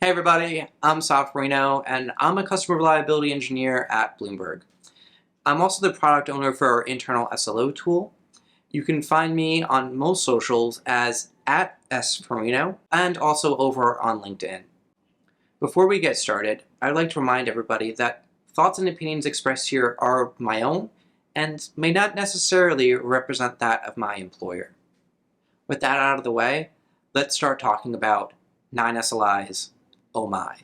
Hey everybody, I'm Sal Furino, and I'm a customer reliability engineer at Bloomberg. I'm also the product owner for our internal SLO tool. You can find me on most socials as @sfurino and also over on LinkedIn. Before we get started, I'd like to remind everybody that thoughts and opinions expressed here are my own and may not necessarily represent that of my employer. With that out of the way, let's start talking about 9 SLIs. Oh my.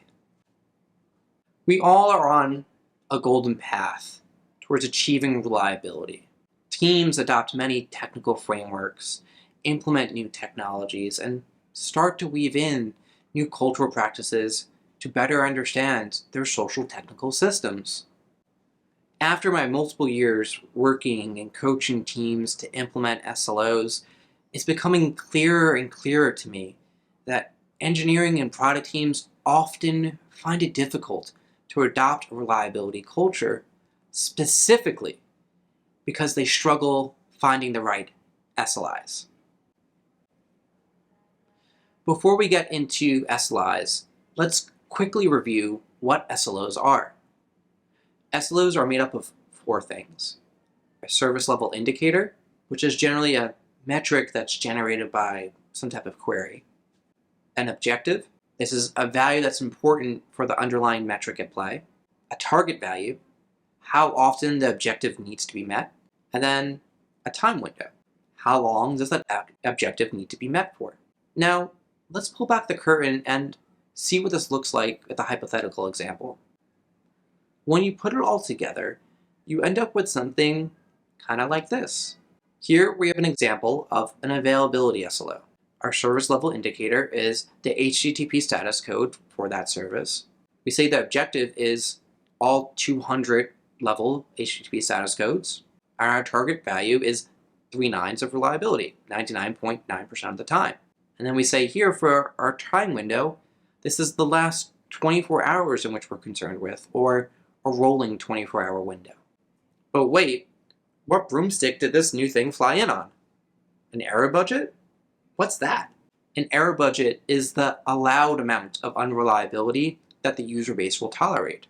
We all are on a golden path towards achieving reliability. Teams adopt many technical frameworks, implement new technologies, and start to weave in new cultural practices to better understand their social technical systems. After my multiple years working and coaching teams to implement SLOs, it's becoming clearer and clearer to me that engineering and product teams often find it difficult to adopt a reliability culture, specifically because they struggle finding the right SLIs. Before we get into SLIs, let's quickly review what SLOs are. SLOs are made up of 4 things. A service level indicator, which is generally a metric that's generated by some type of query. An objective. This is a value that's important for the underlying metric at play. A target value, how often the objective needs to be met. And then a time window, how long does that objective need to be met for. Now, let's pull back the curtain and see what this looks like with a hypothetical example. When you put it all together, you end up with something kind of like this. Here we have an example of an availability SLO. Our service level indicator is the HTTP status code for that service. We say the objective is all 200 level HTTP status codes, and our target value is 3 nines of reliability, 99.9% of the time. And then we say here for our time window, this is the last 24 hours in which we're concerned with, or a rolling 24-hour window. But wait, what broomstick did this new thing fly in on? An error budget? What's that? An error budget is the allowed amount of unreliability that the user base will tolerate.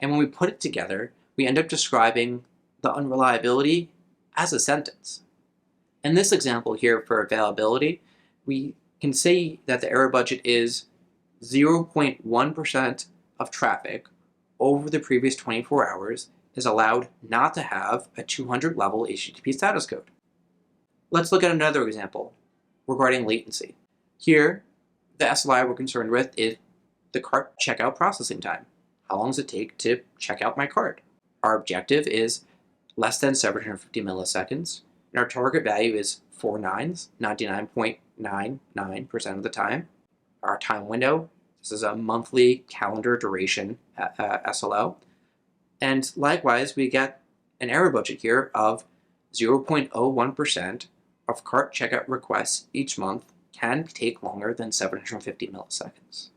And when we put it together, we end up describing the unreliability as a sentence. In this example here for availability, we can say that the error budget is 0.1% of traffic over the previous 24 hours is allowed not to have a 200 level HTTP status code. Let's look at another example regarding latency. Here, the SLI we're concerned with is the cart checkout processing time. How long does it take to check out my cart? Our objective is less than 750 milliseconds, and our target value is 4 nines, 99.99% of the time. Our time window, this is a monthly calendar duration SLO. And likewise, we get an error budget here of 0.01% of cart checkout requests each month can take longer than 750 milliseconds.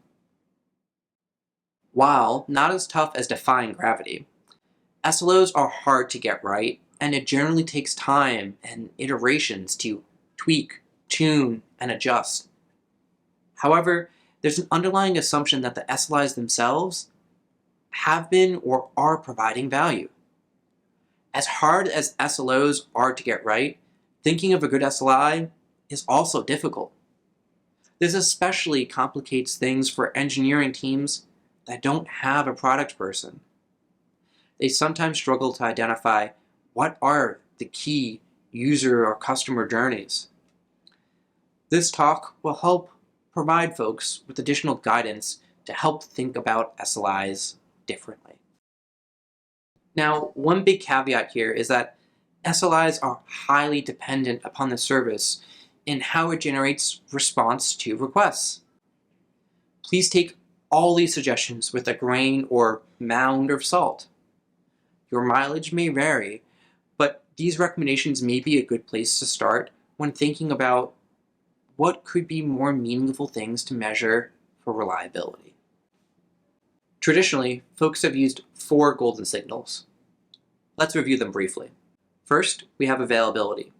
While not as tough as defying gravity, SLOs are hard to get right, and it generally takes time and iterations to tweak, tune, and adjust. However, there's an underlying assumption that the SLIs themselves have been or are providing value. As hard as SLOs are to get right, thinking of a good SLI is also difficult. This especially complicates things for engineering teams that don't have a product person. They sometimes struggle to identify what are the key user or customer journeys. This talk will help provide folks with additional guidance to help think about SLIs differently. Now, one big caveat here is that SLIs are highly dependent upon the service in how it generates response to requests. Please take all these suggestions with a grain or mound of salt. Your mileage may vary, but these recommendations may be a good place to start when thinking about what could be more meaningful things to measure for reliability. Traditionally, folks have used 4 golden signals. Let's review them briefly. First, we have availability.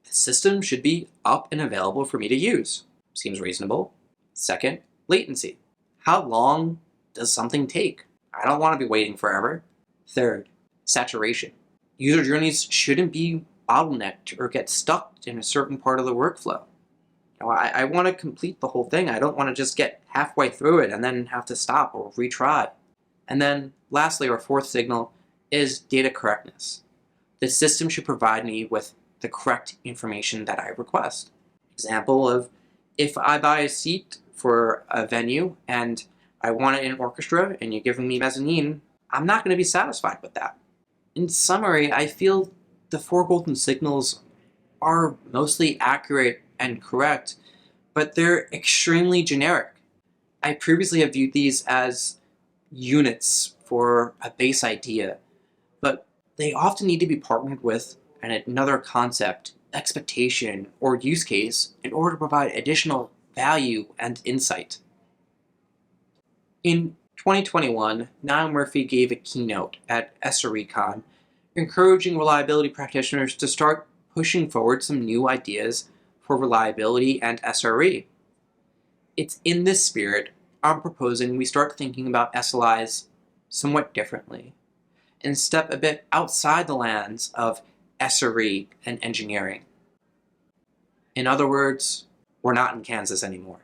The system should be up and available for me to use. Seems reasonable. Second, latency. How long does something take? I don't want to be waiting forever. Third, saturation. User journeys shouldn't be bottlenecked or get stuck in a certain part of the workflow. I want to complete the whole thing. I don't want to just get halfway through it and then have to stop or retry. And then lastly, our fourth signal is data correctness. The system should provide me with the correct information that I request. Example of, if I buy a seat for a venue and I want it in orchestra and you're giving me mezzanine, I'm not going to be satisfied with that. In summary, I feel the four golden signals are mostly accurate and correct, but they're extremely generic. I previously have viewed these as units for a base idea, but they often need to be partnered with another concept, expectation, or use case in order to provide additional value and insight. In 2021, Niall Murphy gave a keynote at SRECon, encouraging reliability practitioners to start pushing forward some new ideas for reliability and SRE. It's in this spirit I'm proposing we start thinking about SLIs somewhat differently and step a bit outside the lands of SRE and engineering. In other words, we're not in Kansas anymore.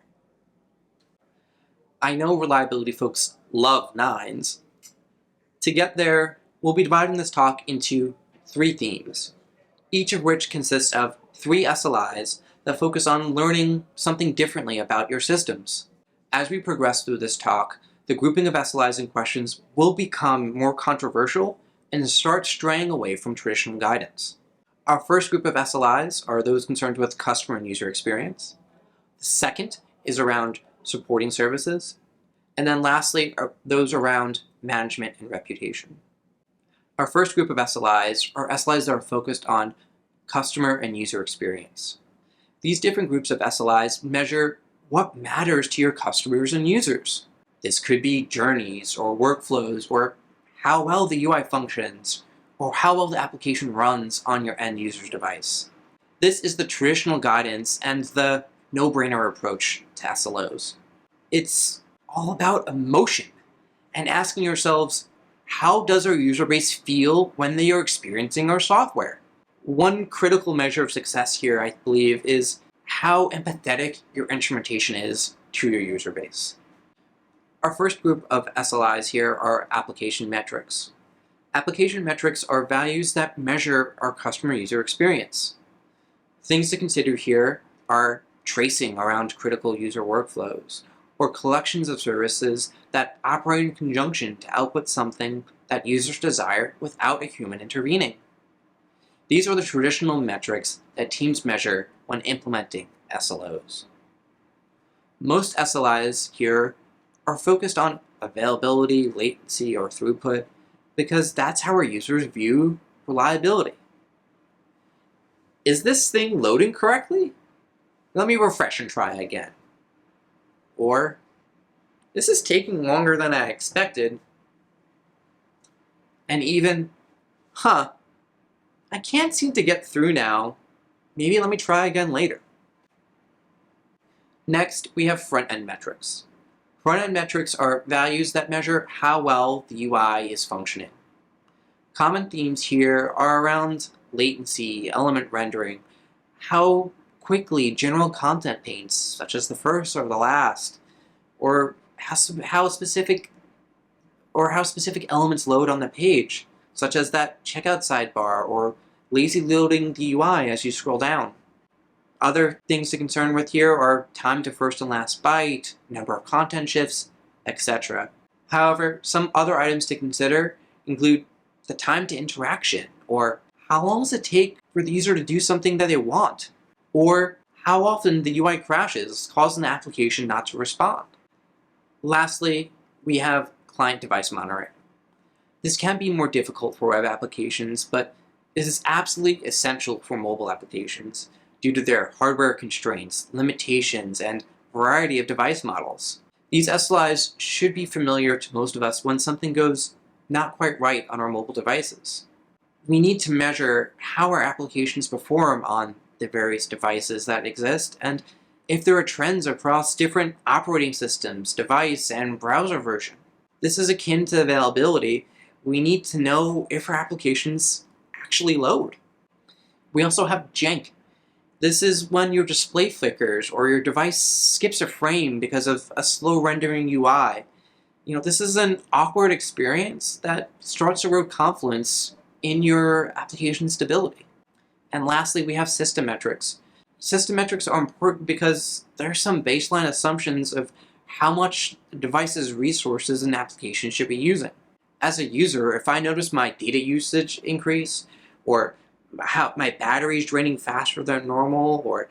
I know reliability folks love nines. To get there, we'll be dividing this talk into 3 themes, each of which consists of 3 SLIs that focus on learning something differently about your systems. As we progress through this talk, the grouping of SLIs and questions will become more controversial and start straying away from traditional guidance. Our first group of SLIs are those concerned with customer and user experience. The second is around supporting services. And then lastly are those around management and reputation. Our first group of SLIs are SLIs that are focused on customer and user experience. These different groups of SLIs measure what matters to your customers and users. This could be journeys or workflows, or how well the UI functions, or how well the application runs on your end user's device. This is the traditional guidance and the no-brainer approach to SLOs. It's all about emotion and asking yourselves, how does our user base feel when they are experiencing our software? One critical measure of success here, I believe, is how empathetic your instrumentation is to your user base. Our first group of SLIs here are application metrics. Application metrics are values that measure our customer user experience. Things to consider here are tracing around critical user workflows, or collections of services that operate in conjunction to output something that users desire without a human intervening. These are the traditional metrics that teams measure when implementing SLOs. Most SLIs here are focused on availability, latency, or throughput because that's how our users view reliability. Is this thing loading correctly? Let me refresh and try again. Or, this is taking longer than I expected. And even, I can't seem to get through now. Maybe let me try again later. Next, we have front-end metrics. Front-end metrics are values that measure how well the UI is functioning. Common themes here are around latency, element rendering, how quickly general content paints, such as the first or the last, or how specific elements load on the page, such as that checkout sidebar, or lazy loading the UI as you scroll down. Other things to concern with here are time to first and last byte, number of content shifts, etc. However, some other items to consider include the time to interaction, or how long does it take for the user to do something that they want, or how often the UI crashes, causing the application not to respond. Lastly, we have client device monitoring. This can be more difficult for web applications, but this is absolutely essential for mobile applications due to their hardware constraints, limitations, and variety of device models. These SLIs should be familiar to most of us when something goes not quite right on our mobile devices. We need to measure how our applications perform on the various devices that exist, and if there are trends across different operating systems, device, and browser version. This is akin to availability. We need to know if our applications actually load. We also have jank. This is when your display flickers or your device skips a frame because of a slow rendering UI. This is an awkward experience that starts to erode confidence in your application stability. And lastly, we have system metrics. System metrics are important because there are some baseline assumptions of how much the device's resources an application should be using. As a user, if I notice my data usage increase, or how my battery is draining faster than normal, or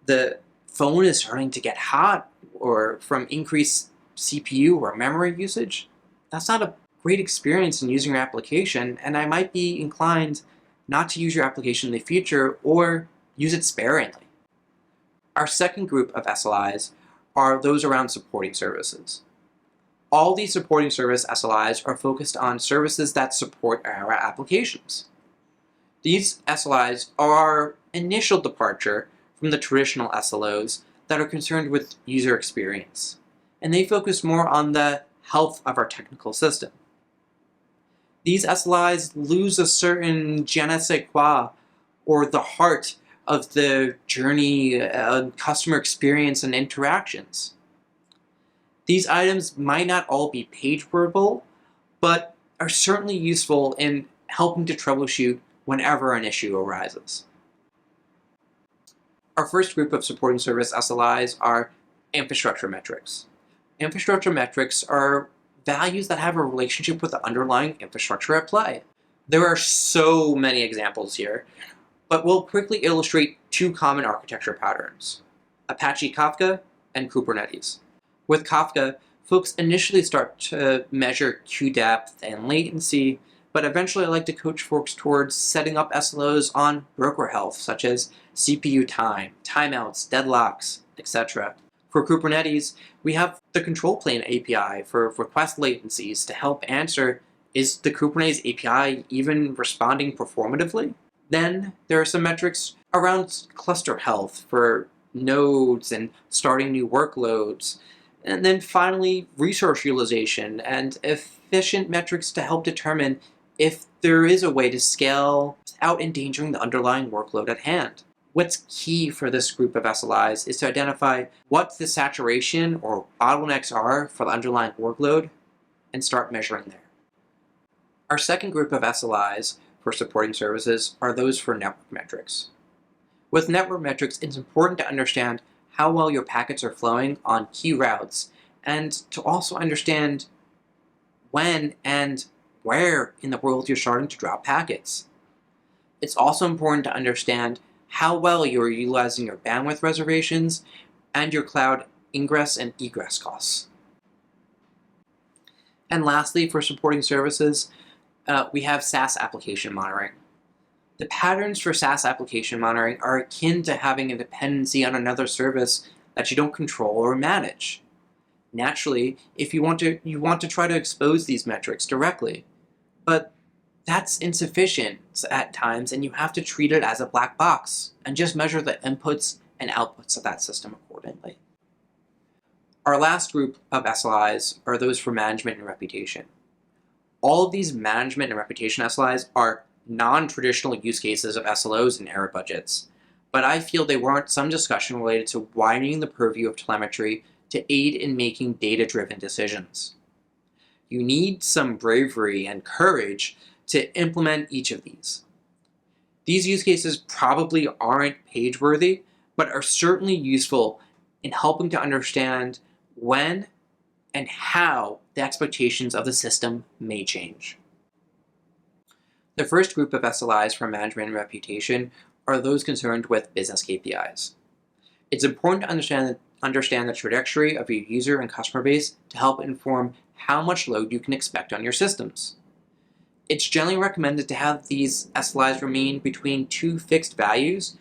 the phone is starting to get hot, or from increased CPU or memory usage, that's not a great experience in using your application, and I might be inclined not to use your application in the future or use it sparingly. Our second group of SLIs are those around supporting services. All these supporting service SLIs are focused on services that support our applications. These SLIs are our initial departure from the traditional SLOs that are concerned with user experience, and they focus more on the health of our technical system. These SLIs lose a certain je ne sais quoi, or the heart of the journey, customer experience, and interactions. These items might not all be page-workable, but are certainly useful in helping to troubleshoot whenever an issue arises. Our first group of supporting service SLIs are infrastructure metrics. Infrastructure metrics are values that have a relationship with the underlying infrastructure at play. There are so many examples here, but we'll quickly illustrate two common architecture patterns: Apache Kafka and Kubernetes. With Kafka, folks initially start to measure queue depth and latency, but eventually I like to coach folks towards setting up SLOs on broker health, such as CPU time, timeouts, deadlocks, etc. For Kubernetes, we have the control plane API for request latencies to help answer, is the Kubernetes API even responding performatively? Then there are some metrics around cluster health for nodes and starting new workloads. And then finally, resource utilization and efficient metrics to help determine if there is a way to scale without endangering the underlying workload at hand. What's key for this group of SLIs is to identify what the saturation or bottlenecks are for the underlying workload and start measuring there. Our second group of SLIs for supporting services are those for network metrics. With network metrics, it's important to understand how well your packets are flowing on key routes, and to also understand when and where in the world you're starting to drop packets. It's also important to understand how well you're utilizing your bandwidth reservations and your cloud ingress and egress costs. And lastly, for supporting services, we have SAS Application Monitoring. The patterns for SAS Application Monitoring are akin to having a dependency on another service that you don't control or manage. Naturally, if you want to try to expose these metrics directly, but that's insufficient at times, and you have to treat it as a black box and just measure the inputs and outputs of that system accordingly. Our last group of SLIs are those for management and reputation. All of these management and reputation SLIs are non-traditional use cases of SLOs and error budgets, but I feel they warrant some discussion related to widening the purview of telemetry to aid in making data-driven decisions. You need some bravery and courage to implement each of these. These use cases probably aren't page-worthy, but are certainly useful in helping to understand when and how the expectations of the system may change. The first group of SLIs for management and reputation are those concerned with business KPIs. It's important to understand the trajectory of your user and customer base to help inform how much load you can expect on your systems. It's generally recommended to have these SLIs remain between two fixed values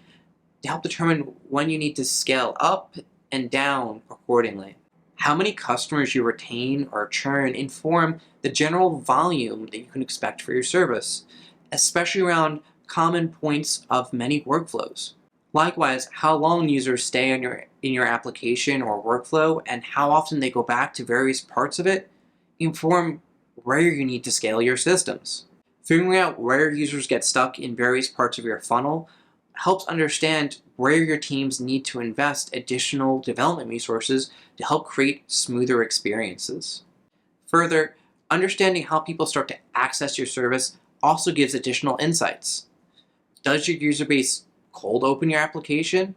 to help determine when you need to scale up and down accordingly. How many customers you retain or churn inform the general volume that you can expect for your service, especially around common points of many workflows. Likewise, how long users stay in your application or workflow and how often they go back to various parts of it inform where you need to scale your systems. Figuring out where users get stuck in various parts of your funnel helps understand where your teams need to invest additional development resources to help create smoother experiences. Further, understanding how people start to access your service also gives additional insights. Does your user base cold open your application?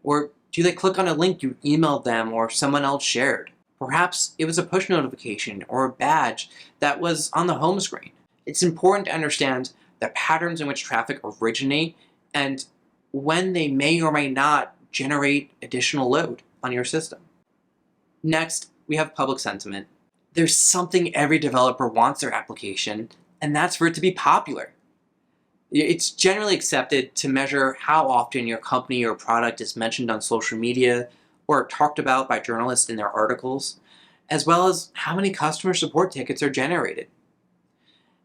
Or do they click on a link you emailed them or someone else shared? Perhaps it was a push notification or a badge that was on the home screen. It's important to understand the patterns in which traffic originate and when they may or may not generate additional load on your system. Next, we have public sentiment. There's something every developer wants their application, and that's for it to be popular. It's generally accepted to measure how often your company or product is mentioned on social media or talked about by journalists in their articles, as well as how many customer support tickets are generated.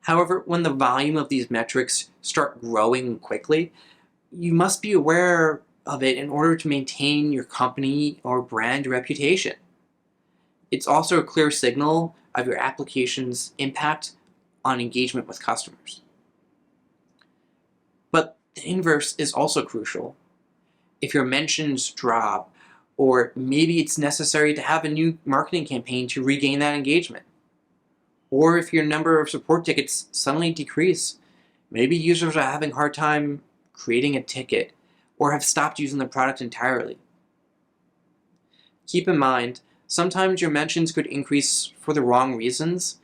However, when the volume of these metrics start growing quickly, you must be aware of it in order to maintain your company or brand reputation. It's also a clear signal of your application's impact on engagement with customers. But the inverse is also crucial. If your mentions drop, or maybe it's necessary to have a new marketing campaign to regain that engagement. Or if your number of support tickets suddenly decrease, maybe users are having a hard time creating a ticket or have stopped using the product entirely. Keep in mind, sometimes your mentions could increase for the wrong reasons,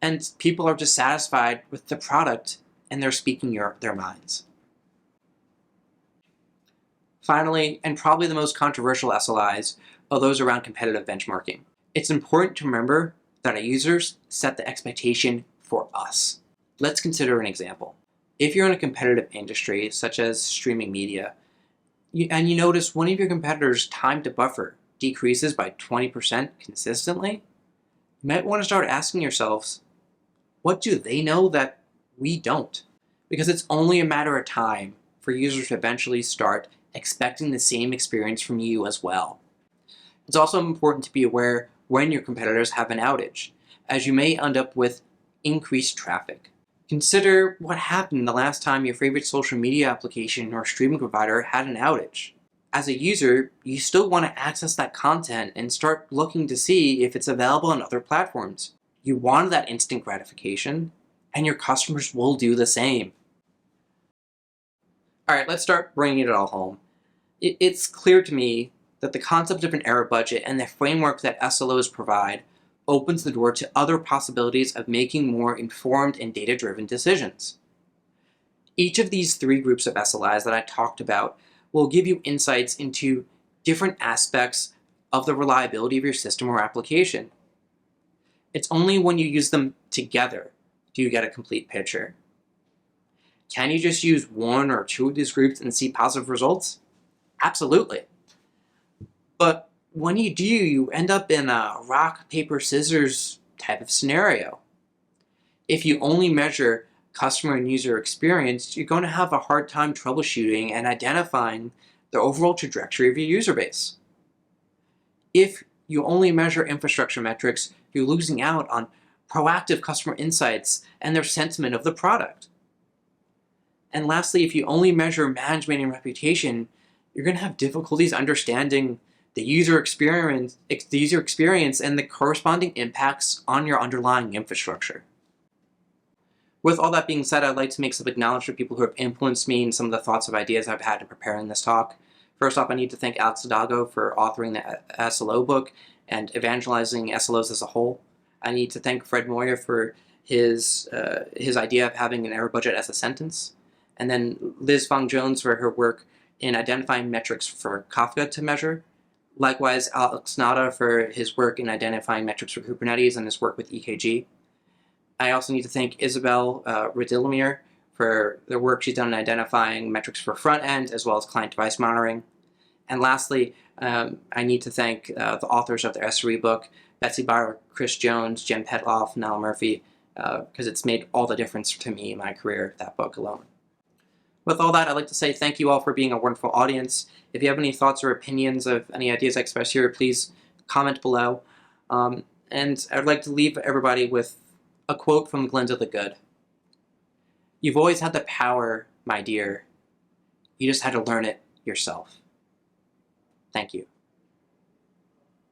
and people are dissatisfied with the product and they're speaking their minds. Finally, and probably the most controversial SLIs, are those around competitive benchmarking. It's important to remember that our users set the expectation for us. Let's consider an example. If you're in a competitive industry, such as streaming media, and you notice one of your competitors' time to buffer decreases by 20% consistently, you might want to start asking yourselves, what do they know that we don't? Because it's only a matter of time for users to eventually start expecting the same experience from you as well. It's also important to be aware when your competitors have an outage, as you may end up with increased traffic. Consider what happened the last time your favorite social media application or streaming provider had an outage. As a user, you still want to access that content and start looking to see if it's available on other platforms. You want that instant gratification, and your customers will do the same. All right, let's start bringing it all home. It's clear to me that the concept of an error budget and the framework that SLOs provide opens the door to other possibilities of making more informed and data-driven decisions. Each of these three groups of SLIs that I talked about will give you insights into different aspects of the reliability of your system or application. It's only when you use them together do you get a complete picture. Can you just use one or two of these groups and see positive results? Absolutely. But when you do, you end up in a rock, paper, scissors type of scenario. If you only measure customer and user experience, you're going to have a hard time troubleshooting and identifying the overall trajectory of your user base. If you only measure infrastructure metrics, you're losing out on proactive customer insights and their sentiment of the product. And lastly, if you only measure management and reputation, you're going to have difficulties understanding the user experience and the corresponding impacts on your underlying infrastructure. With all that being said, I'd like to make some acknowledgments for people who have influenced me in some of the thoughts and ideas I've had in preparing this talk. First off, I need to thank Alex Hidalgo for authoring the SLO book and evangelizing SLOs as a whole. I need to thank Fred Moyer for his idea of having an error budget as a sentence. And then Liz Fong-Jones for her work in identifying metrics for Kafka to measure. Likewise, Alex Nada for his work in identifying metrics for Kubernetes and his work with EKG. I also need to thank Isabel Radilomir for the work she's done in identifying metrics for front end as well as client device monitoring. And lastly, I need to thank the authors of the SRE book, Betsy Bauer, Chris Jones, Jen Petloff, Niall Murphy, because it's made all the difference to me in my career, that book alone. With all that, I'd like to say thank you all for being a wonderful audience. If you have any thoughts or opinions of any ideas I expressed here, please comment below. And I'd like to leave everybody with a quote from Glinda the Good. "You've always had the power, my dear. You just had to learn it yourself." Thank you.